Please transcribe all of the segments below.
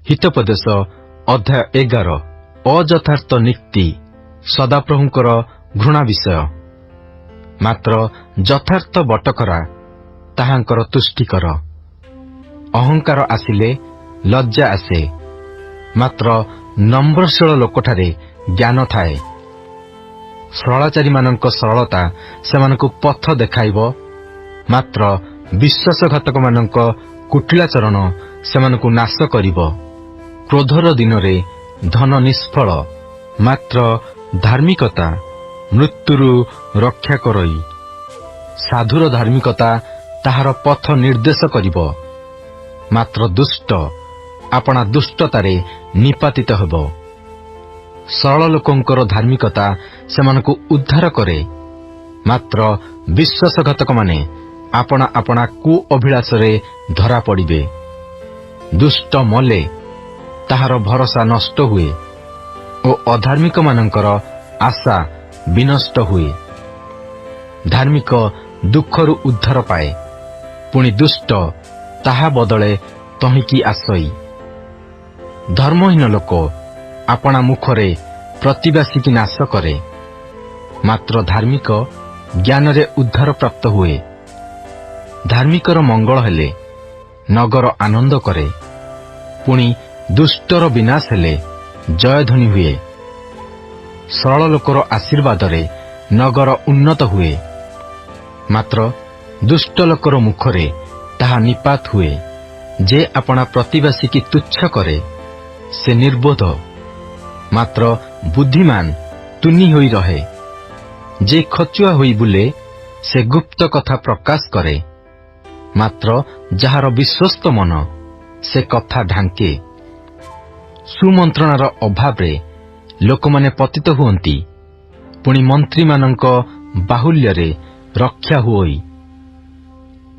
हितोपदेश अध्याय 11 अयथार्थ नीति सदाप्रभुंकर घृणा विषय। मात्र यथार्थ बटकरा ताहांकर तुष्टिकर। अहंकार आसिले लज्जा आसे, मात्र नम्रशील लोकठारे ज्ञान थाए। सरलाचारी मानक सरलता सेमानकु पथ देखाइब, मात्र विश्वासघातक मानक कुटिलाचरण सेमानकु नाश करिब। क्रोधर दिनरे धन निष्फल, मात्र धार्मिकता मृत्युरु रक्षा करई। साधुर धार्मिकता ताहार पथ निर्देश करिब, मात्र दुष्ट आपणा दुष्टतारे निपातित हेब। सरल लोकंकर धार्मिकता सेमानकु उद्धार करे, मात्र विश्वासघातक माने आपणा आपणा कु अभिलाषरे धरा पड़िबे। दुष्ट मले ताहार भरोसा नष्ट हुए ओ अधार्मिक मानंकर आशा विनष्ट हुए। धार्मिक दुखरु उद्धार पाए, पुणी दुष्ट ताहा बदले तहिकी आसई। धर्महीन लोक आपणा मुखरे प्रतिवासी की नाश करे, मात्र धार्मिक ज्ञानरे उद्धार प्राप्त हुए। धार्मिकर मंगल हेले नगर आनंद करे, पुणी दुष्टर विनाश हेले जयध्वनि हुए। सरल लोकर आशीर्वाद रे नगर उन्नत हुए, मात्र दुष्ट लोकर मुखरे ताहा निपात हुए। जे आपणा प्रतिवासी की तुच्छ करे से निर्बोध, मात्र बुद्धिमान तुनी होई रहे। जे खचुआ होई बुले से गुप्त कथा प्रकाश करे, मात्र जहार विश्वस्त मन से कथा ढांके। सुमंत्रणार अभाव रे लोकमाने पतित हुअंती, पुणी मंत्री मानक बाहुल्य रे रक्षा हुई।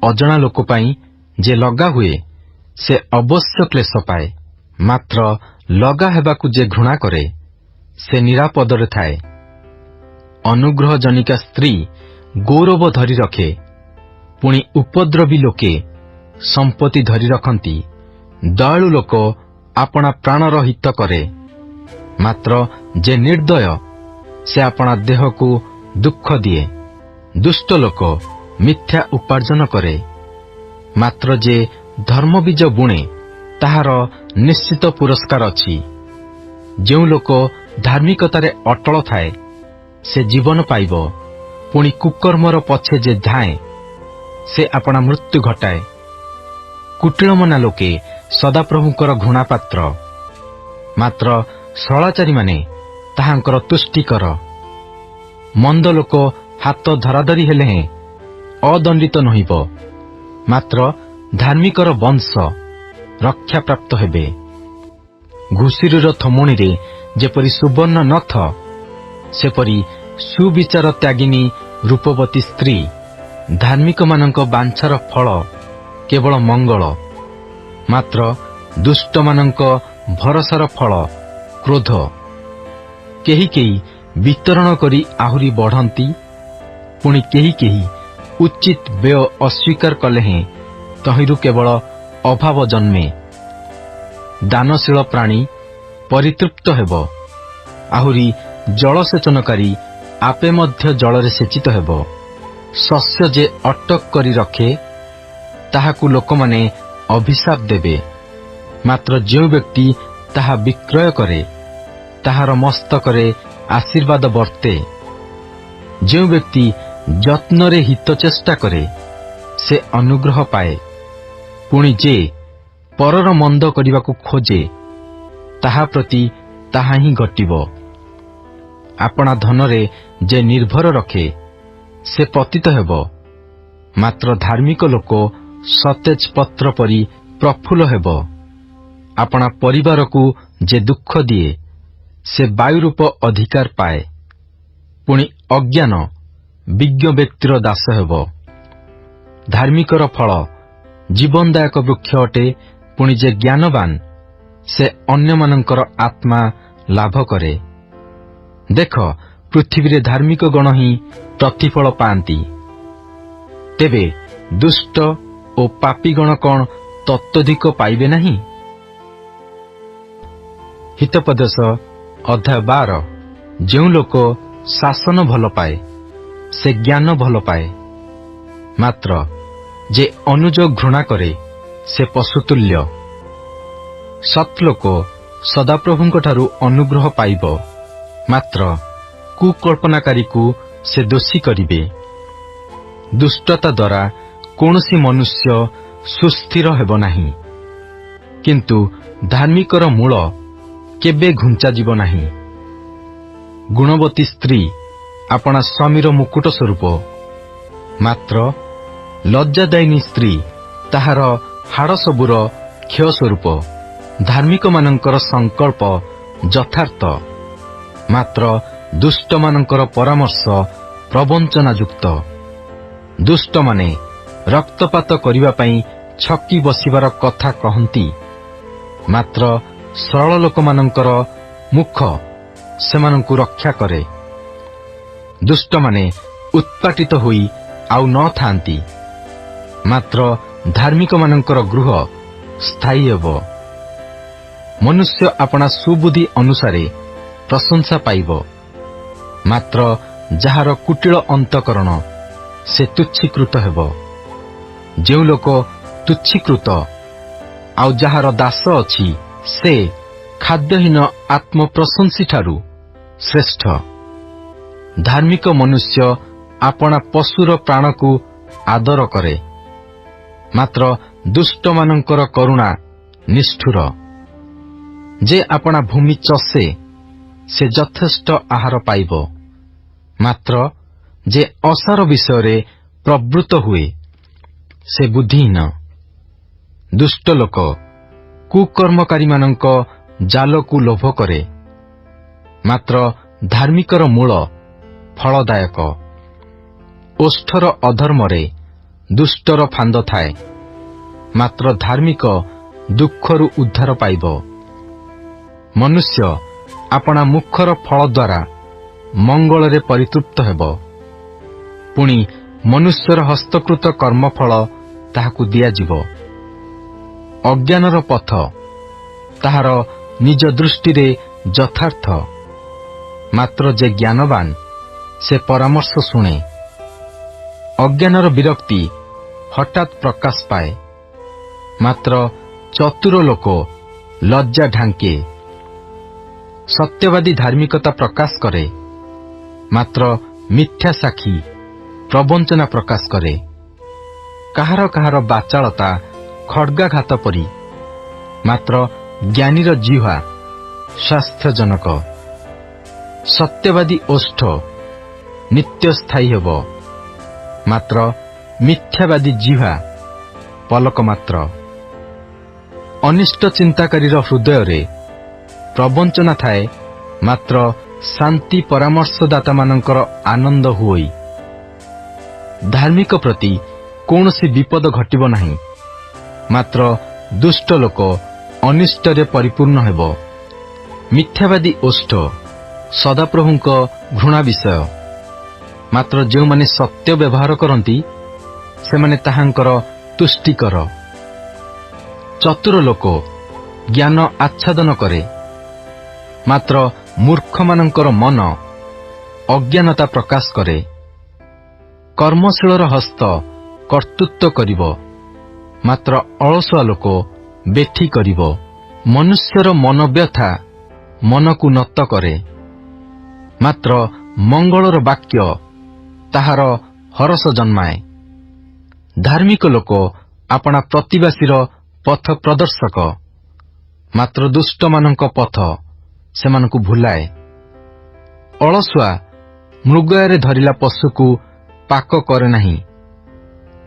अजणा लोक पाई जे लगा हुए से अवश्य क्लेश पाए, मात्र लगा हेबाकु जे घृणा करे से निरापदरे थाए। अनुग्रह जनिका स्त्री गौरव धरी रखे, पुणी उपद्रवी लोके संपत्ति धरी रखंती। दयालु लोक आपणा प्राणर हित करे, मात्र जे निर्दय से आपणा देह को दुख दिए। दुष्ट लोक मिथ्या उपार्जन करे, मात्र जे धर्म बीज बुणे ताहार निश्चित पुरस्कार अछि। जेउ लोक धार्मिकतारे अटल थाए से जीवन पाइब, पुणी कुकर्मर पछे जे धाए से आपणा मृत्यु घटाए। कुटिलमना लोके सदाप्रभुंकर घृणा पात्र, मात्र सरलाचारी माने ताहांकर तुष्टिकर। मंद लोक हाथ धराधरी हेले हें अदंडित नहिब, मात्र धार्मिकर वंश रक्षा प्राप्त हेबे। घुषुरीर थमुणी रे जेपरि सुवर्ण नथ, सेपरि सुविचार त्यागिनी रूपवती स्त्री। धार्मिक मानक बांछार फल केवल मंगल, मात्र दुष्ट मानक भरसार फल क्रोध। केही केही वितरण करी आहुरी बढ़ंती, पुणी केही केही उचित व्यय अस्वीकार कले हें तहिरु केवल अभाव जन्मे। दानशील प्राणी परितृप्त हेब, आहुरी जलसेचनकारी आपे मध्य जलरे सेचित हेब। शस्य जे अटक करी रखे ताहाकु लोकमाने अभिशाप देबे, मात्र जो व्यक्ति ताहा विक्रय करे ताहार मस्तकरे आशीर्वाद वर्ते। जो व्यक्ति यत्नरे हित चेष्टा करे से अनुग्रह पाए, पुणी जे परर मंद करिबाकु खोजे ताहा प्रति ताहा ही घटिब। आपणा धनरे जे निर्भर रखे से पतित हेब, मात्र धार्मिक लोक सतेज पत्र परी प्रफुल्ल हेब। आपणा परिवार को जे दुख दिए से वायु रूप अधिकार पाए, पुणी अज्ञान विज्ञ व्यक्तिर दास हेब। धार्मिकर फल जीवनदायक वृक्ष अटे, पुणी जे ज्ञानवान से अन्य मानकर आत्मा लाभ करे। देख, पृथ्वी धार्मिक गण ही प्रतिफल पाती, तेबे दुष्ट ओ पापी गण कौन तत्वधिक पाइबे नहीं? हितोपदेश अध्याय 12। ଯେଉଁ ଲୋକ ଶାସନ ଭଲ ପାଏ ସେ ଜ୍ଞାନ ଭଲ ପାଏ, ମାତ୍ର ଯେ ଅନୁଯୋଗ ଘୃଣା କରେ ସେ ପଶୁତୁଲ୍ୟ। ସତଲୋକ ସଦାପ୍ରଭୁଙ୍କଠାରୁ ଅନୁଗ୍ରହ ପାଇବ, ମାତ୍ର କୁକଳ୍ପନାକାରୀକୁ ସେ ଦୋଷୀ କରିବେ। ଦୁଷ୍ଟତା ଦ୍ୱାରା କୌଣସି ମନୁଷ୍ୟ ସୁସ୍ଥିର ହେବ ନାହିଁ, କିନ୍ତୁ ଧାର୍ମିକର ମୂଳ କେବେ ଘୁଞ୍ଚାଯିବ ନାହିଁ। ଗୁଣବତୀ ସ୍ତ୍ରୀ ଆପଣା ସ୍ୱାମୀର ମୁକୁଟ ସ୍ୱରୂପ, ମାତ୍ର ଲଜ୍ଜାଦାୟିନୀ ସ୍ତ୍ରୀ ତାହାର ହାଡ଼ ସବୁର କ୍ଷୟ ସ୍ୱରୂପ। ଧାର୍ମିକମାନଙ୍କର ସଂକଳ୍ପ ଯଥାର୍ଥ, ମାତ୍ର ଦୁଷ୍ଟମାନଙ୍କର ପରାମର୍ଶ ପ୍ରବଞ୍ଚନାଯୁକ୍ତ। ଦୁଷ୍ଟମାନେ ରକ୍ତପାତ କରିବା ପାଇଁ ଛକି ବସିବାର କଥା କହନ୍ତି, ମାତ୍ର ସରଳ ଲୋକମାନଙ୍କର ମୁଖ ସେମାନଙ୍କୁ ରକ୍ଷା କରେ। ଦୁଷ୍ଟମାନେ ଉତ୍ପାଟିତ ହୋଇ ଆଉ ନ ଥାନ୍ତି, ମାତ୍ର ଧାର୍ମିକମାନଙ୍କର ଗୃହ ସ୍ଥାୟୀ ହେବ। ମନୁଷ୍ୟ ଆପଣା ସୁବୁଦ୍ଧି ଅନୁସାରେ ପ୍ରଶଂସା ପାଇବ, ମାତ୍ର ଯାହାର କୁଟିଳ ଅନ୍ତଃକରଣ ସେ ତୁଚ୍ଛୀକୃତ ହେବ। ଯେଉଁ ଲୋକ ତୁଚ୍ଛୀକୃତ ଆଉ ଯାହାର ଦାସ ଅଛି ସେ ଖାଦ୍ୟହୀନ ଆତ୍ମପ୍ରଶଂସୀଠାରୁ ଶ୍ରେଷ୍ଠ। ଧାର୍ମିକ ମନୁଷ୍ୟ ଆପଣା ପଶୁର ପ୍ରାଣକୁ ଆଦର କରେ, ମାତ୍ର ଦୁଷ୍ଟମାନଙ୍କର କରୁଣା ନିଷ୍ଠୁର। ଯେ ଆପଣା ଭୂମି ଚଷେ ସେ ଯଥେଷ୍ଟ ଆହାର ପାଇବ, ମାତ୍ର ଯେ ଅସାର ବିଷୟରେ ପ୍ରବୃତ୍ତ ହୁଏ ସେ ବୁଦ୍ଧିହୀନ। ଦୁଷ୍ଟ ଲୋକ କୁକର୍ମକାରୀମାନଙ୍କ ଜାଲକୁ ଲୋଭ କରେ, ମାତ୍ର ଧାର୍ମିକର ମୂଳ ଫଳଦାୟକ। ଓଷ୍ଠର ଅଧର୍ମରେ ଦୁଷ୍ଟର ଫାନ୍ଦ ଥାଏ, ମାତ୍ର ଧାର୍ମିକ ଦୁଃଖରୁ ଉଦ୍ଧାର ପାଇବ। ମନୁଷ୍ୟ ଆପଣା ମୁଖର ଫଳ ଦ୍ୱାରା ମଙ୍ଗଳରେ ପରିତୃପ୍ତ ହେବ, ପୁଣି ମନୁଷ୍ୟର ହସ୍ତକୃତ କର୍ମଫଳ ତାହାକୁ ଦିଆଯିବ। ଅଜ୍ଞାନର ପଥ ତାହାର ନିଜ ଦୃଷ୍ଟିରେ ଯଥାର୍ଥ, ମାତ୍ର ଯେ ଜ୍ଞାନବାନ ସେ ପରାମର୍ଶ ଶୁଣେ। ଅଜ୍ଞାନର ବିରକ୍ତି ହଠାତ୍ ପ୍ରକାଶ ପାଏ, ମାତ୍ର ଚତୁର ଲୋକ ଲଜ୍ଜା ଢାଙ୍କେ। ସତ୍ୟବାଦୀ ଧାର୍ମିକତା ପ୍ରକାଶ କରେ, ମାତ୍ର ମିଥ୍ୟା ସାକ୍ଷୀ ପ୍ରବଞ୍ଚନା ପ୍ରକାଶ କରେ। କାହାର କାହାର ବାଚାଳତା ଖଡ୍ଗାଘାତ ପରି, ମାତ୍ର ଜ୍ଞାନୀର ଜିହ୍ୱା ସ୍ୱାସ୍ଥ୍ୟଜନକ। ସତ୍ୟବାଦୀ ଓଷ୍ଠ ନିତ୍ୟସ୍ଥାୟୀ ହେବ, ମାତ୍ର ମିଥ୍ୟାବାଦୀ ଜିହ୍ୱା ପଲକ ମାତ୍ର। ଅନିଷ୍ଟ ଚିନ୍ତାକାରୀର ହୃଦୟରେ ପ୍ରବଞ୍ଚନା ଥାଏ, ମାତ୍ର ଶାନ୍ତି ପରାମର୍ଶଦାତାମାନଙ୍କର ଆନନ୍ଦ ହୁଏ। ଧାର୍ମିକ ପ୍ରତି କୌଣସି ବିପଦ ଘଟିବ ନାହିଁ, ମାତ୍ର ଦୁଷ୍ଟ ଲୋକ ଅନିଷ୍ଟରେ ପରିପୂର୍ଣ୍ଣ ହେବ। ମିଥ୍ୟାବାଦୀ ଓଷ୍ଠ ସଦାପ୍ରଭୁଙ୍କ ଘୃଣା ବିଷୟ, ମାତ୍ର ଯେଉଁମାନେ ସତ୍ୟ ବ୍ୟବହାର କରନ୍ତି ସେମାନେ ତାହାଙ୍କର ତୁଷ୍ଟିକର। ଚତୁର ଲୋକ ଜ୍ଞାନ ଆଚ୍ଛାଦନ କରେ, ମାତ୍ର ମୂର୍ଖମାନଙ୍କର ମନ ଅଜ୍ଞାନତା ପ୍ରକାଶ କରେ। କର୍ମଶୀଳର ହସ୍ତ କର୍ତ୍ତୃତ୍ୱ କରିବ, ମାତ୍ର ଅଳସୁଆ ଲୋକ ବେଠି କରିବ। ମନୁଷ୍ୟର ମନୋବ୍ୟଥା ମନକୁ ନତ କରେ, ମାତ୍ର ମଙ୍ଗଳର ବାକ୍ୟ ତାହାର ହରଷ ଜନ୍ମାଏ। ଧାର୍ମିକ ଲୋକ ଆପଣା ପ୍ରତିବାସୀର ପଥ ପ୍ରଦର୍ଶକ, ମାତ୍ର ଦୁଷ୍ଟମାନଙ୍କ ପଥ ସେମାନଙ୍କୁ ଭୁଲାଏ। ଅଳସୁଆ ମୃଗୟାରେ ଧରିଲା ପଶୁକୁ ପାକ କରେ ନାହିଁ,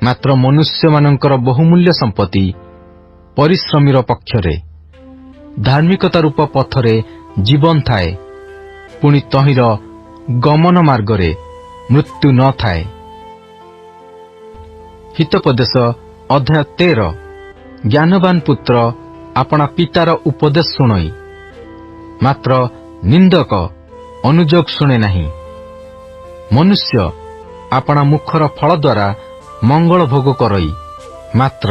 ମାତ୍ର ମନୁଷ୍ୟମାନଙ୍କର ବହୁମୂଲ୍ୟ ସମ୍ପତ୍ତି ପରିଶ୍ରମୀର ପକ୍ଷରେ। ଧାର୍ମିକତା ରୂପ ପଥରେ ଜୀବନ ଥାଏ, ପୁଣି ତହିଁର ଗମନ ମାର୍ଗରେ ମୃତ୍ୟୁ ନ ଥାଏ। ହିତୋପଦେଶ ଅଧ୍ୟାୟ 13। ଜ୍ଞାନବାନ ପୁତ୍ର ଆପଣା ପିତାର ଉପଦେଶ ଶୁଣଇ, ମାତ୍ର ନିନ୍ଦକ ଅନୁଯୋଗ ଶୁଣେ ନାହିଁ। ମନୁଷ୍ୟ ଆପଣା ମୁଖର ଫଳ ଦ୍ୱାରା ମଙ୍ଗଳ ଭୋଗ କରଇ, ମାତ୍ର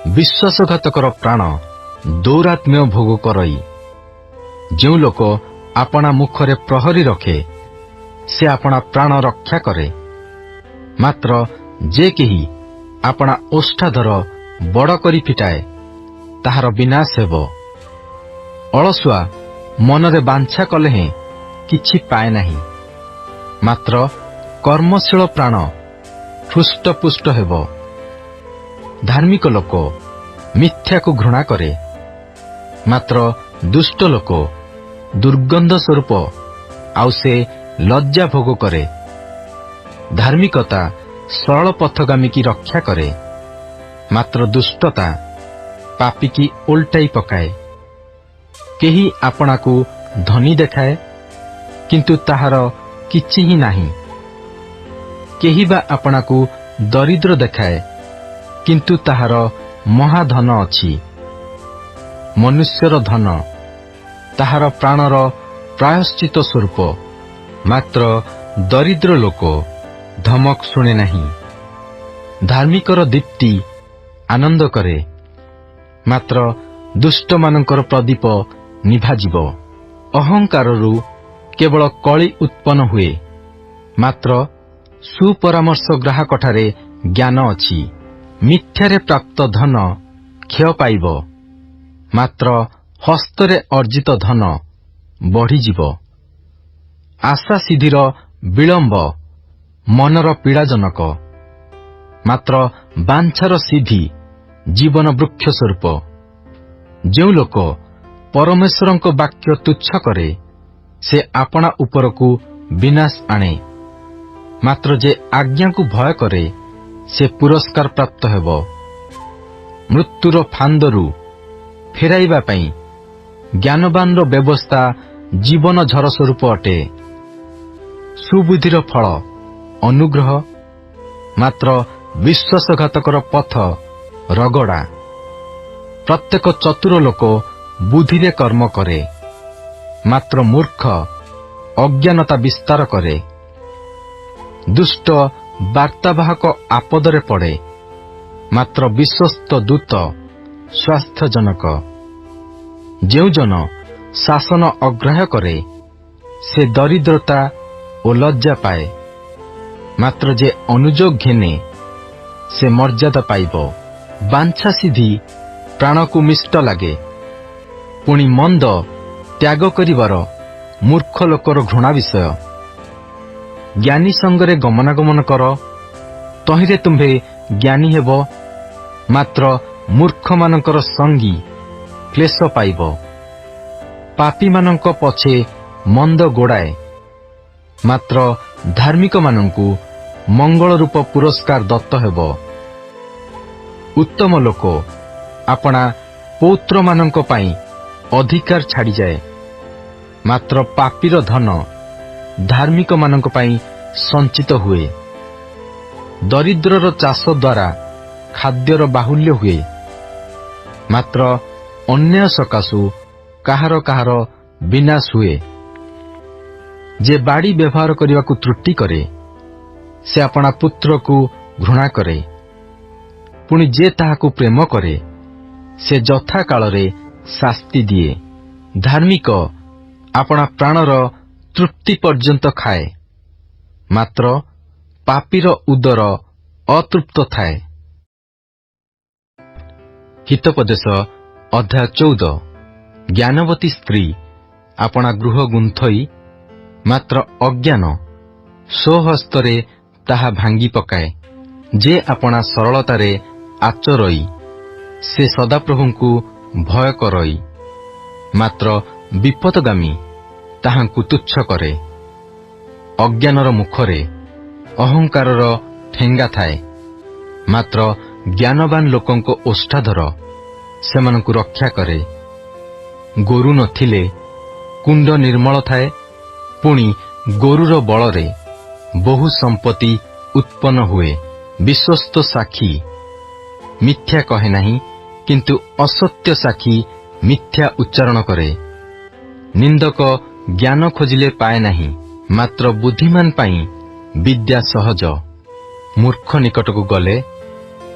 ବିଶ୍ୱାସଘାତକର ପ୍ରାଣ ଦୌରାତ୍ମ୍ୟ ଭୋଗ କରଇ। ଯେଉଁ ଲୋକ ଆପଣା ମୁଖରେ ପ୍ରହରୀ ରଖେ ସେ ଆପଣା ପ୍ରାଣ ରକ୍ଷା କରେ, ମାତ୍ର ଯେ କେହି ଆପଣା ଓଷ୍ଠାଧର ବଡ଼ କରି ଫିଟାଏ ତାହାର ବିନାଶ ହେବ। ଅଳସୁଆ ମନରେ ବାଞ୍ଛା କଲେ ହେଁ କିଛି ପାଏ ନାହିଁ, ମାତ୍ର କର୍ମଶୀଳ ପ୍ରାଣ ହୃଷ୍ଟପୁଷ୍ଟ ହେବ। ଧାର୍ମିକ ଲୋକ ମିଥ୍ୟାକୁ ଘୃଣା କରେ, ମାତ୍ର ଦୁଷ୍ଟ ଲୋକ ଦୁର୍ଗନ୍ଧ ସ୍ୱରୂପ ଆଉ ସେ ଲଜ୍ଜା ଭୋଗ କରେ। ଧାର୍ମିକତା ସରଳ ପଥଗାମୀକି ରକ୍ଷା କରେ, ମାତ୍ର ଦୁଷ୍ଟତା ପାପୀକି ଓଲଟାଇ ପକାଏ। କେହି ଆପଣାକୁ ଧନୀ ଦେଖାଏ, କିନ୍ତୁ ତାହାର କିଛି ହିଁ ନାହିଁ। କେହି ବା ଆପଣାକୁ ଦରିଦ୍ର ଦେଖାଏ, କିନ୍ତୁ ତାହାର ମହାଧନ ଅଛି। ମନୁଷ୍ୟର ଧନ ତାହାର ପ୍ରାଣର ପ୍ରାୟଶ୍ଚିତ ସ୍ୱରୂପ, ମାତ୍ର ଦରିଦ୍ର ଲୋକ ଧମକ ଶୁଣେ ନାହିଁ। ଧାର୍ମିକର ଦୀପ୍ତି ଆନନ୍ଦ କରେ, ମାତ୍ର ଦୁଷ୍ଟମାନଙ୍କର ପ୍ରଦୀପ ନିଭାଯିବ। ଅହଙ୍କାରରୁ କେବଳ କଳି ଉତ୍ପନ୍ନ ହୁଏ, ମାତ୍ର ସୁପରାମର୍ଶ ଗ୍ରାହକଠାରେ ଜ୍ଞାନ ଅଛି। ମିଥ୍ୟାରେ ପ୍ରାପ୍ତ ଧନ କ୍ଷୟ ପାଇବ, ମାତ୍ର ହସ୍ତରେ ଅର୍ଜିତ ଧନ ବଢ଼ିଯିବ। ଆଶା ସିଦ୍ଧିର ବିଳମ୍ବ ମନର ପୀଡ଼ାଜନକ, ମାତ୍ର ବାଞ୍ଛାର ସିଦ୍ଧି ଜୀବନ ବୃକ୍ଷ ସ୍ୱରୂପ। ଯେଉଁ ଲୋକ ପରମେଶ୍ୱରଙ୍କ ବାକ୍ୟ ତୁଚ୍ଛ କରେ ସେ ଆପଣା ଉପରକୁ ବିନାଶ ଆଣେ, ମାତ୍ର ଯେ ଆଜ୍ଞାକୁ ଭୟ କରେ ସେ ପୁରସ୍କାର ପ୍ରାପ୍ତ ହେବ। ମୃତ୍ୟୁର ଫାନ୍ଦରୁ ଫେରାଇବା ପାଇଁ ଜ୍ଞାନବାନର ବ୍ୟବସ୍ଥା ଜୀବନ ଝର ସ୍ୱରୂପ ଅଟେ। ସୁବୁଦ୍ଧିର ଫଳ ଅନୁଗ୍ରହ, ମାତ୍ର ବିଶ୍ୱାସଘାତକର ପଥ ରଗଡ଼ା। ପ୍ରତ୍ୟେକ ଚତୁର ଲୋକ ବୁଦ୍ଧିରେ କର୍ମ କରେ, ମାତ୍ର ମୂର୍ଖ ଅଜ୍ଞାନତା ବିସ୍ତାର କରେ। ଦୁଷ୍ଟ ବାର୍ତ୍ତାବାହକ ଆପଦରେ ପଡ଼େ, ମାତ୍ର ବିଶ୍ୱସ୍ତ ଦୂତ ସ୍ୱାସ୍ଥ୍ୟଜନକ। ଯେଉଁ ଜନ ଶାସନ ଅଗ୍ରାହ୍ୟ କରେ ସେ ଦରିଦ୍ରତା ଓ ଲଜ୍ଜା ପାଏ, ମାତ୍ର ଯେ ଅନୁଯୋଗ ଘେନେ ସେ ମର୍ଯ୍ୟାଦା ପାଇବ। ବାଞ୍ଛା ସିଦ୍ଧି ପ୍ରାଣକୁ ମିଷ୍ଟ ଲାଗେ, ପୁଣି ମନ୍ଦ ତ୍ୟାଗ କରିବାର ମୂର୍ଖ ଲୋକର ଘୃଣା ବିଷୟ। ଜ୍ଞାନୀ ସଙ୍ଗରେ ଗମନାଗମନ କର, ତହିଁରେ ତୁମ୍ଭେ ଜ୍ଞାନୀ ହେବ, ମାତ୍ର ମୂର୍ଖମାନଙ୍କର ସଙ୍ଗୀ କ୍ଲେଶ ପାଇବ। ପାପୀମାନଙ୍କ ପଛେ ମନ୍ଦ ଗୋଡ଼ାଏ, ମାତ୍ର ଧାର୍ମିକମାନଙ୍କୁ ମଙ୍ଗଳ ରୂପ ପୁରସ୍କାର ଦତ୍ତ ହେବ। ଉତ୍ତମ ଲୋକ ଆପଣା ପୌତ୍ରମାନଙ୍କ ପାଇଁ ଅଧିକାର ଛାଡ଼ିଯାଏ, ମାତ୍ର ପାପୀର ଧନ ଧାର୍ମିକମାନଙ୍କ ପାଇଁ ସଞ୍ଚିତ ହୁଏ। ଦରିଦ୍ରର ଚାଷ ଦ୍ୱାରା ଖାଦ୍ୟର ବାହୁଲ୍ୟ ହୁଏ, ମାତ୍ର ଅନ୍ୟାୟ ସକାଶୁ କାହାର କାହାର ବିନାଶ ହୁଏ। ଯେ ବାଡ଼ି ବ୍ୟବହାର କରିବାକୁ ତ୍ରୁଟି କରେ ସେ ଆପଣା ପୁତ୍ରକୁ ଘୃଣା କରେ, ପୁଣି ଯେ ତାହାକୁ ପ୍ରେମ କରେ ସେ ଯଥା କାଳରେ ଶାସ୍ତି ଦିଏ। ଧାର୍ମିକ ଆପଣା ପ୍ରାଣର ତୃପ୍ତି ପର୍ଯ୍ୟନ୍ତ ଖାଏ, ମାତ୍ର ପାପୀର ଉଦର ଅତୃପ୍ତ ଥାଏ। ହିତୋପଦେଶ ଅଧ୍ୟାୟ 14। ଜ୍ଞାନବତୀ ସ୍ତ୍ରୀ ଆପଣା ଗୃହ ଗୁନ୍ଥଇ, ମାତ୍ର ଅଜ୍ଞାନ ସ୍ୱହସ୍ତରେ ତାହା ଭାଙ୍ଗି ପକାଏ। ଯେ ଆପଣା ସରଳତାରେ ଆଚରଇ ସେ ସଦାପ୍ରଭୁଙ୍କୁ ଭୟ କରଇ, ମାତ୍ର ବିପଦଗାମୀ ତାହାଙ୍କୁ ତୁଚ୍ଛ କରେ। ଅଜ୍ଞାନର ମୁଖରେ ଅହଙ୍କାରର ଠେଙ୍ଗା ଥାଏ, ମାତ୍ର ଜ୍ଞାନବାନ ଲୋକଙ୍କ ଓଷ୍ଠାଧର ସେମାନଙ୍କୁ ରକ୍ଷା କରେ। ଗୋରୁ ନଥିଲେ କୁଣ୍ଡ ନିର୍ମଳ ଥାଏ, ପୁଣି ଗୋରୁର ବଳରେ ବହୁ ସମ୍ପତ୍ତି ଉତ୍ପନ୍ନ ହୁଏ। ବିଶ୍ୱସ୍ତ ସାକ୍ଷୀ ମିଥ୍ୟା କହେ ନାହିଁ, କିନ୍ତୁ ଅସତ୍ୟ ସାକ୍ଷୀ ମିଥ୍ୟା ଉଚ୍ଚାରଣ କରେ। ନିନ୍ଦକ ଜ୍ଞାନ ଖୋଜିଲେ ପାଏ ନାହିଁ, ମାତ୍ର ବୁଦ୍ଧିମାନ ପାଇଁ ବିଦ୍ୟା ସହଜ। ମୂର୍ଖ ନିକଟକୁ ଗଲେ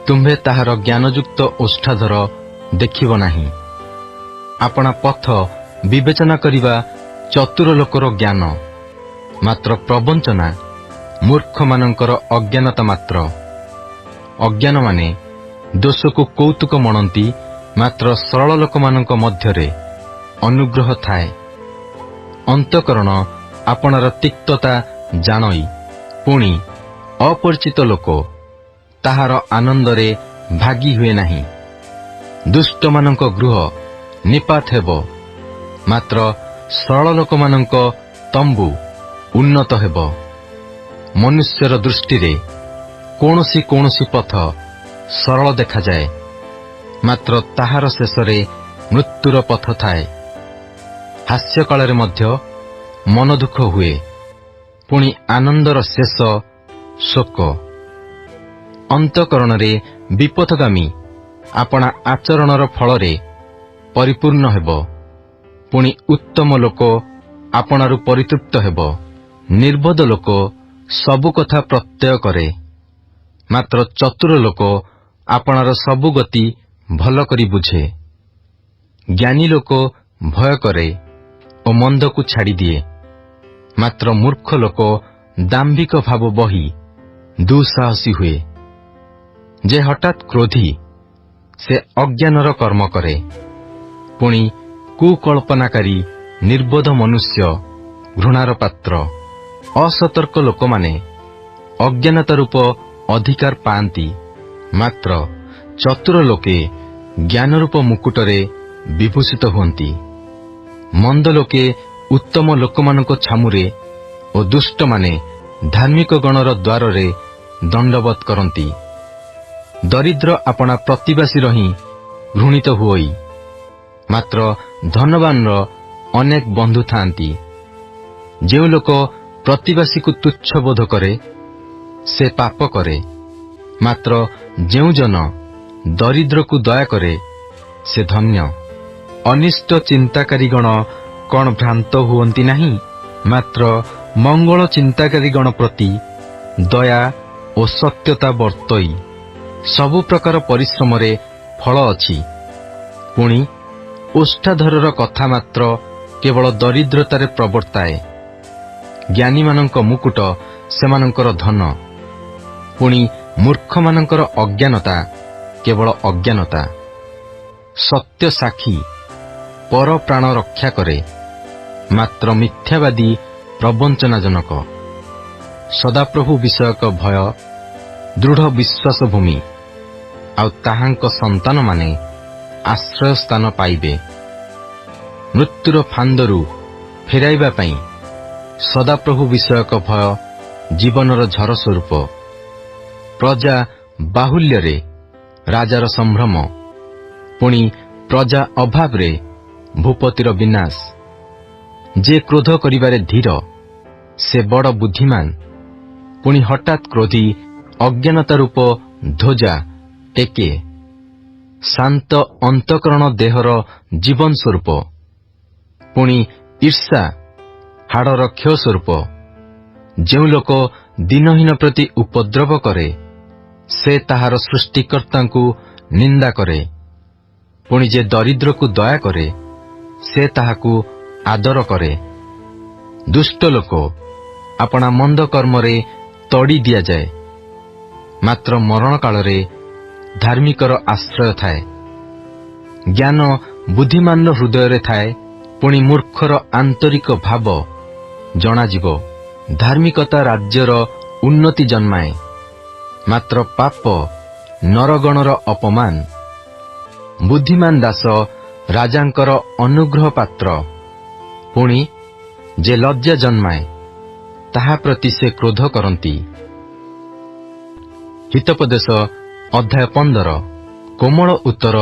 ତୁମ୍ଭେ ତାହାର ଜ୍ଞାନଯୁକ୍ତ ଓଷ୍ଠାଧର ଦେଖିବ ନାହିଁ। ଆପଣା ପଥ ବିବେଚନା କରିବା ଚତୁର ଲୋକର ଜ୍ଞାନ, ମାତ୍ର ପ୍ରବଞ୍ଚନା ମୂର୍ଖମାନଙ୍କର ଅଜ୍ଞାନତା ମାତ୍ର। ଅଜ୍ଞାନମାନେ ଦୋଷକୁ କୌତୁକ ମଣନ୍ତି, ମାତ୍ର ସରଳ ଲୋକମାନଙ୍କ ମଧ୍ୟରେ ଅନୁଗ୍ରହ ଥାଏ। ଅନ୍ତଃକରଣ ଆପଣାର ତିକ୍ତତା ଜାଣଇ, ପୁଣି ଅପରିଚିତ ଲୋକ ତାହାର ଆନନ୍ଦରେ ଭାଗି ହୁଏ ନାହିଁ। ଦୁଷ୍ଟମାନଙ୍କ ଗୃହ ନିପାତ ହେବ, ମାତ୍ର ସରଳ ଲୋକମାନଙ୍କ ତମ୍ବୁ ଉନ୍ନତ ହେବ। ମନୁଷ୍ୟର ଦୃଷ୍ଟିରେ କୌଣସି ପଥ ସରଳ ଦେଖାଯାଏ, ମାତ୍ର ତାହାର ଶେଷରେ ମୃତ୍ୟୁର ପଥ ଥାଏ। ହାସ୍ୟ କାଳରେ ମଧ୍ୟ ମନ ଦୁଃଖ ହୁଏ, ପୁଣି ଆନନ୍ଦର ଶେଷ ଶୋକ। ଅନ୍ତଃକରଣରେ ବିପଥଗାମୀ ଆପଣା ଆଚରଣର ଫଳରେ ପରିପୂର୍ଣ୍ଣ ହେବ, ପୁଣି ଉତ୍ତମ ଲୋକ ଆପଣାରୁ ପରିତୃପ୍ତ ହେବ। ନିର୍ବୋଧ ଲୋକ ସବୁ କଥା ପ୍ରତ୍ୟୟ କରେ, ମାତ୍ର ଚତୁର ଲୋକ ଆପଣାର ସବୁ ଗତି ଭଲ କରି ବୁଝେ। ଜ୍ଞାନୀ ଲୋକ ଭୟ କରେ ଓ ମନ୍ଦକୁ ଛାଡ଼ିଦିଏ, ମାତ୍ର ମୂର୍ଖ ଲୋକ ଦାମ୍ଭିକ ଭାବ ବହି ଦୁଃସାହସୀ ହୁଏ। ଯେ ହଠାତ୍ କ୍ରୋଧୀ ସେ ଅଜ୍ଞାନର କର୍ମ କରେ, ପୁଣି କୁକଳ୍ପନାକାରୀ ନିର୍ବୋଧ ମନୁଷ୍ୟ ଘୃଣାର ପାତ୍ର। ଅସତର୍କ ଲୋକମାନେ ଅଜ୍ଞାନତା ରୂପ ଅଧିକାର ପାଆନ୍ତି, ମାତ୍ର ଚତୁର ଲୋକେ ଜ୍ଞାନରୂପ ମୁକୁଟରେ ବିଭୂଷିତ ହୁଅନ୍ତି। ମନ୍ଦ ଲୋକେ ଉତ୍ତମ ଲୋକମାନଙ୍କ ଛାମୁରେ ଓ ଦୁଷ୍ଟମାନେ ଧାର୍ମିକ ଗଣର ଦ୍ୱାରରେ ଦଣ୍ଡବତ କରନ୍ତି। ଦରିଦ୍ର ଆପଣା ପ୍ରତିବାସୀର ହିଁ ଘୃଣିତ ହୁଅଇ, ମାତ୍ର ଧନବାନର ଅନେକ ବନ୍ଧୁ ଥାଆନ୍ତି। ଯେଉଁ ଲୋକ ପ୍ରତିବାସୀକୁ ତୁଚ୍ଛ ବୋଧ କରେ ସେ ପାପ କରେ, ମାତ୍ର ଯେଉଁ ଜନ ଦରିଦ୍ରକୁ ଦୟା କରେ ସେ ଧନ୍ୟ। ଅନିଷ୍ଟ ଚିନ୍ତାକାରୀଗଣ କଣ ଭ୍ରାନ୍ତ ହୁଅନ୍ତି ନାହିଁ? ମାତ୍ର ମଙ୍ଗଳ ଚିନ୍ତାକାରୀଗଣ ପ୍ରତି ଦୟା ଓ ସତ୍ୟତା ବର୍ତ୍ତଇ ସବୁ ପ୍ରକାର ପରିଶ୍ରମରେ ଫଳ ଅଛି। ପୁଣି ଓଷ୍ଠାଧରର କଥା ମାତ୍ର କେବଳ ଦରିଦ୍ରତାରେ ପ୍ରବର୍ତ୍ତାଏ। ଜ୍ଞାନୀମାନଙ୍କ ମୁକୁଟ ସେମାନଙ୍କର ଧନ, ପୁଣି ମୂର୍ଖମାନଙ୍କର ଅଜ୍ଞାନତା କେବଳ ଅଜ୍ଞାନତା। ସତ୍ୟ ସାକ୍ଷୀ ପର ପ୍ରାଣ ରକ୍ଷା କରେ, ମାତ୍ର ମିଥ୍ୟାବାଦୀ ପ୍ରବଞ୍ଚନାଜନକ। ସଦାପ୍ରଭୁ ବିଷୟକ ଭୟ ଦୃଢ଼ ବିଶ୍ୱାସ ଭୂମି, ଆଉ ତାହାଙ୍କ ସନ୍ତାନମାନେ ଆଶ୍ରୟ ସ୍ଥାନ ପାଇବେ। ମୃତ୍ୟୁର ଫାନ୍ଦରୁ ଫେରାଇବା ପାଇଁ ସଦାପ୍ରଭୁ ବିଷୟକ ଭୟ ଜୀବନର ଝର ସ୍ୱରୂପ। ପ୍ରଜା ବାହୁଲ୍ୟରେ ରାଜାର ସମ୍ଭ୍ରମ, ପୁଣି ପ୍ରଜା ଅଭାବରେ ଭୂପତିର ବିନାଶ। ଯେ କ୍ରୋଧ କରିବାରେ ଧୀର ସେ ବଡ଼ ବୁଦ୍ଧିମାନ, ପୁଣି ହଠାତ୍ କ୍ରୋଧୀ ଅଜ୍ଞାନତା ରୂପ ଧ୍ୱଜା ଟେକେ। ଶାନ୍ତ ଅନ୍ତଃକରଣ ଦେହର ଜୀବନ ସ୍ୱରୂପ, ପୁଣି ଈର୍ଷା ହାଡ଼ର କ୍ଷୟ ସ୍ୱରୂପ। ଯେଉଁ ଲୋକ ଦିନହୀନ ପ୍ରତି ଉପଦ୍ରବ କରେ ସେ ତାହାର ସୃଷ୍ଟିକର୍ତ୍ତାଙ୍କୁ ନିନ୍ଦା କରେ, ପୁଣି ଯେ ଦରିଦ୍ରକୁ ଦୟା କରେ ସେ ତାହାକୁ ଆଦର କରେ। ଦୁଷ୍ଟ ଲୋକ ଆପଣା ମନ୍ଦ କର୍ମରେ ତଡ଼ି ଦିଆଯାଏ, ମାତ୍ର ମରଣ କାଳରେ ଧାର୍ମିକର ଆଶ୍ରୟ ଥାଏ। ଜ୍ଞାନ ବୁଦ୍ଧିମାନର ହୃଦୟରେ ଥାଏ, ପୁଣି ମୂର୍ଖର ଆନ୍ତରିକ ଭାବ ଜଣାଯିବ। ଧାର୍ମିକତା ରାଜ୍ୟର ଉନ୍ନତି ଜନ୍ମାଏ, ମାତ୍ର ପାପ ନରଗଣର ଅପମାନ। ବୁଦ୍ଧିମାନ ଦାସ ରାଜାଙ୍କର ଅନୁଗ୍ରହ ପାତ୍ର, ପୁଣି ଯେ ଲଜ୍ଜା ଜନ୍ମାଏ ତାହା ପ୍ରତି ସେ କ୍ରୋଧ କରନ୍ତି। ହିତୋପଦେଶ ଅଧ୍ୟାୟ 15। କୋମଳ ଉତ୍ତର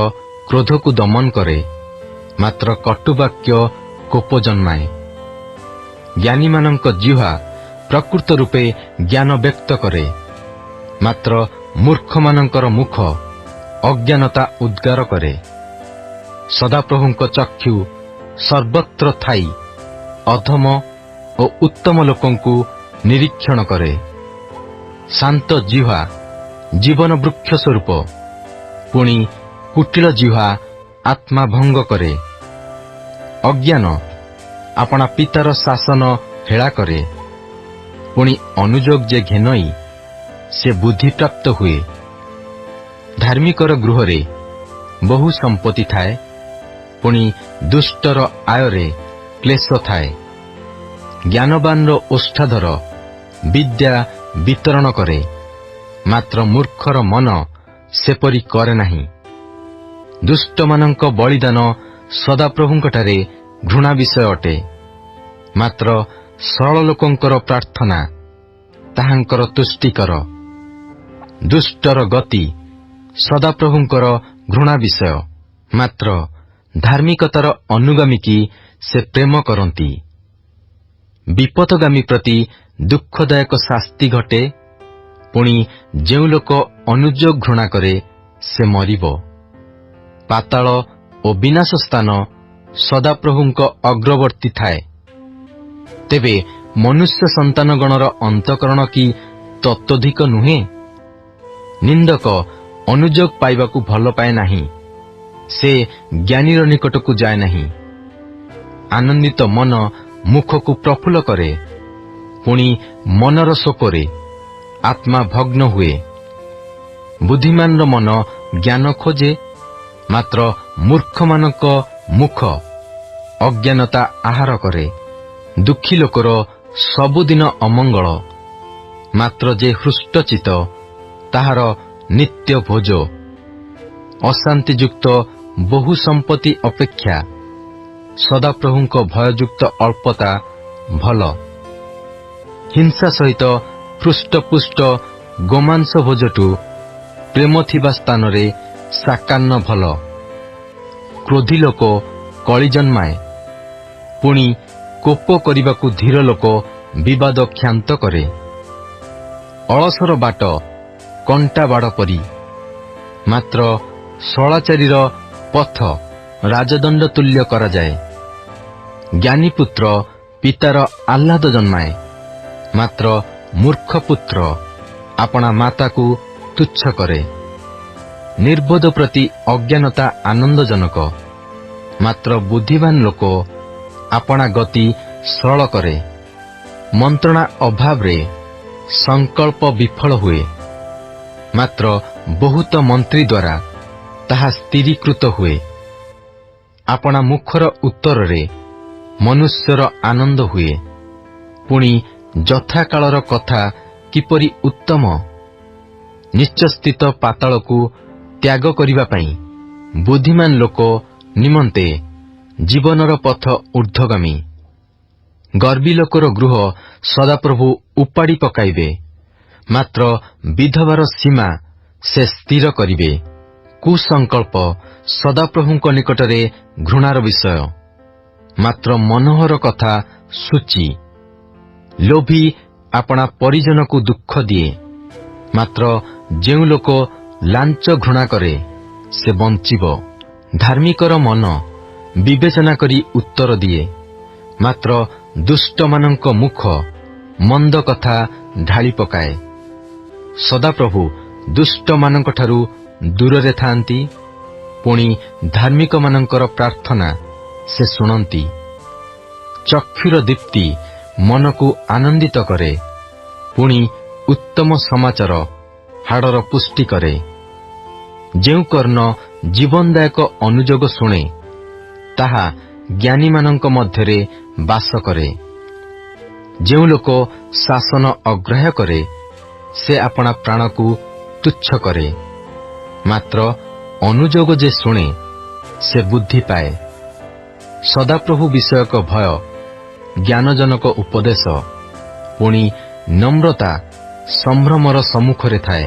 କ୍ରୋଧକୁ ଦମନ କରେ, ମାତ୍ର କଟୁବାକ୍ୟ କୋପ ଜନ୍ମାଏ। ଜ୍ଞାନୀମାନଙ୍କ ଜିହ୍ୱା ପ୍ରକୃତ ରୂପେ ଜ୍ଞାନ ବ୍ୟକ୍ତ କରେ, ମାତ୍ର ମୂର୍ଖମାନଙ୍କର ମୁଖ ଅଜ୍ଞାନତା ଉଦ୍ଗାର କରେ। ସଦାପ୍ରଭୁଙ୍କ ଚକ୍ଷୁ ସର୍ବତ୍ର ଥାଇ ଅଧମ ଓ ଉତ୍ତମ ଲୋକଙ୍କୁ ନିରୀକ୍ଷଣ କରେ। ଶାନ୍ତ ଜିହ୍ୱା ଜୀବନ ବୃକ୍ଷ ସ୍ୱରୂପ, ପୁଣି କୁଟିଳ ଜିହ୍ୱା ଆତ୍ମା ଭଙ୍ଗ କରେ। ଅଜ୍ଞାନ ଆପଣା ପିତାର ଶାସନ ହେଳା କରେ। ପୁଣି ଅନୁଯୋଗ ଯେ ଘେନଇ ସେ ବୁଦ୍ଧିପ୍ରାପ୍ତ ହୁଏ। ଧାର୍ମିକର ଗୃହରେ ବହୁ ସମ୍ପତ୍ତି ଥାଏ, ପୁଣି ଦୁଷ୍ଟର ଆୟରେ କ୍ଲେଶ ଥାଏ। ଜ୍ଞାନବାନର ଓଷ୍ଠାଧର ବିଦ୍ୟା ବିତରଣ କରେ, ମାତ୍ର ମୂର୍ଖର ମନ ସେପରି କରେ ନାହିଁ। ଦୁଷ୍ଟମାନଙ୍କ ବଳିଦାନ ସଦାପ୍ରଭୁଙ୍କଠାରେ ଘୃଣା ବିଷୟ ଅଟେ, ମାତ୍ର ସରଳ ଲୋକଙ୍କର ପ୍ରାର୍ଥନା ତାହାଙ୍କର ତୁଷ୍ଟିକର। ଦୁଷ୍ଟର ଗତି ସଦାପ୍ରଭୁଙ୍କର ଘୃଣା ବିଷୟ, ମାତ୍ର ଧାର୍ମିକତାର ଅନୁଗାମୀ କି ସେ ପ୍ରେମ କରନ୍ତି। ବିପଥଗାମୀ ପ୍ରତି ଦୁଃଖଦାୟକ ଶାସ୍ତି ଘଟେ, ପୁଣି ଯେଉଁ ଲୋକ ଅନୁଯୋଗ ଘୃଣା କରେ ସେ ମରିବ। ପାତାଳ ଓ ବିନାଶ ସ୍ଥାନ ସଦାପ୍ରଭୁଙ୍କ ଅଗ୍ରବର୍ତ୍ତୀ ଥାଏ। ତେବେ ମନୁଷ୍ୟ ସନ୍ତାନଗଣର ଅନ୍ତଃକରଣ କି ତତୋଧିକ ନୁହେଁ? ନିନ୍ଦକ ଅନୁଯୋଗ ପାଇବାକୁ ଭଲ ପାଏ ନାହିଁ, ସେ ଜ୍ଞାନୀର ନିକଟକୁ ଯାଏ ନାହିଁ। ଆନନ୍ଦିତ ମନ ମୁଖକୁ ପ୍ରଫୁଲ୍ଲ କରେ, ପୁଣି ମନର ଶୋକରେ ଆତ୍ମା ଭଗ୍ନ ହୁଏ। ବୁଦ୍ଧିମାନର ମନ ଜ୍ଞାନ ଖୋଜେ, ମାତ୍ର ମୂର୍ଖମାନଙ୍କ ମୁଖ ଅଜ୍ଞାନତା ଆହାର କରେ। ଦୁଃଖୀ ଲୋକର ସବୁଦିନ ଅମଙ୍ଗଳ, ମାତ୍ର ଯେ ହୃଷ୍ଟଚିତ ତାହାର ନିତ୍ୟ ଭୋଜ। ଅଶାନ୍ତିଯୁକ୍ତ ବହୁ ସମ୍ପତ୍ତି ଅପେକ୍ଷା ସଦାପ୍ରଭୁଙ୍କ ଭୟଯୁକ୍ତ ଅଳ୍ପତା ଭଲ। ହିଂସା ସହିତ ହୃଷ୍ଟପୁଷ୍ଟ ଗୋମାଂସ ଭୋଜଠୁ ପ୍ରେମ ଥିବା ସ୍ଥାନରେ ସାକାନ୍ନ ଭଲ। କ୍ରୋଧୀ ଲୋକ କଳି ଜନ୍ମାଏ, ପୁଣି କୋପ କରିବାକୁ ଧୀର ଲୋକ ବିବାଦ କ୍ଷାନ୍ତ କରେ। ଅଳସର ବାଟ କଣ୍ଟା ବାଡ଼ ପରି, ମାତ୍ର ଶଳାଚାରୀର ପଥ ରାଜଦଣ୍ଡ ତୁଲ୍ୟ କରାଯାଏ। ଜ୍ଞାନୀପୁତ୍ର ପିତାର ଆହ୍ଲାଦ ଜନ୍ମାଏ, ମାତ୍ର ମୂର୍ଖ ପୁତ୍ର ଆପଣା ମାତାକୁ ତୁଚ୍ଛ କରେ। ନିର୍ବୋଧ ପ୍ରତି ଅଜ୍ଞାନତା ଆନନ୍ଦଜନକ, ମାତ୍ର ବୁଦ୍ଧିମାନ ଲୋକ ଆପଣା ଗତି ସରଳ କରେ। ମନ୍ତ୍ରଣା ଅଭାବରେ ସଂକଳ୍ପ ବିଫଳ ହୁଏ, ମାତ୍ର ବହୁତ ମନ୍ତ୍ରୀ ଦ୍ୱାରା ତାହା ସ୍ଥିରୀକୃତ ହୁଏ। ଆପଣା ମୁଖର ଉତ୍ତରରେ ମନୁଷ୍ୟର ଆନନ୍ଦ ହୁଏ, ପୁଣି ଯଥାକାଳର କଥା କିପରି ଉତ୍ତମ। ନିଶ୍ଚସ୍ଥିତ ପାତାଳକୁ ତ୍ୟାଗ କରିବା ପାଇଁ ବୁଦ୍ଧିମାନ ଲୋକ ନିମନ୍ତେ ଜୀବନର ପଥ ଊର୍ଦ୍ଧ୍ୱଗାମୀ। ଗର୍ବୀ ଲୋକର ଗୃହ ସଦାପ୍ରଭୁ ଉପାଡ଼ି ପକାଇବେ, ମାତ୍ର ବିଧବାର ସୀମା ସେ ସ୍ଥିର କରିବେ। କୁସଂକଳ୍ପ ସଦାପ୍ରଭୁଙ୍କ ନିକଟରେ ଘୃଣାର ବିଷୟ, ମାତ୍ର ମନୋହର କଥା ସୂଚି। ଲୋଭୀ ଆପଣା ପରିଜନକୁ ଦୁଃଖ ଦିଏ, ମାତ୍ର ଯେଉଁ ଲୋକ ଲାଞ୍ଚ ଘୃଣା କରେ ସେ ବଞ୍ଚିବ। ଧାର୍ମିକର ମନ ବିବେଚନା କରି ଉତ୍ତର ଦିଏ, ମାତ୍ର ଦୁଷ୍ଟମାନଙ୍କ ମୁଖ ମନ୍ଦ କଥା ଢାଳି ପକାଏ। ସଦାପ୍ରଭୁ ଦୁଷ୍ଟମାନଙ୍କଠାରୁ ଦୂରରେ ଥାନ୍ତି, ପୁଣି ଧାର୍ମିକମାନଙ୍କର ପ୍ରାର୍ଥନା ସେ ଶୁଣନ୍ତି। ଚକ୍ଷୁର ଦୀପ୍ତି ମନକୁ ଆନନ୍ଦିତ କରେ, ପୁଣି ଉତ୍ତମ ସମାଚାର ହାଡ଼ର ପୁଷ୍ଟି କରେ। ଯେଉଁ କର୍ଣ୍ଣ ଜୀବନଦାୟକ ଅନୁଯୋଗ ଶୁଣେ, ତାହା ଜ୍ଞାନୀମାନଙ୍କ ମଧ୍ୟରେ ବାସ କରେ। ଯେଉଁ ଲୋକ ଶାସନ ଅଗ୍ରାହ୍ୟ କରେ, ସେ ଆପଣା ପ୍ରାଣକୁ ତୁଚ୍ଛ କରେ, ମାତ୍ର ଅନୁଯୋଗ ଯେ ଶୁଣେ ସେ ବୁଦ୍ଧି ପାଏ। ସଦାପ୍ରଭୁ ବିଷୟକ ଭୟ ଜ୍ଞାନଜନକ ଉପଦେଶ, ପୁଣି ନମ୍ରତା ସମ୍ଭ୍ରମର ସମ୍ମୁଖରେ ଥାଏ।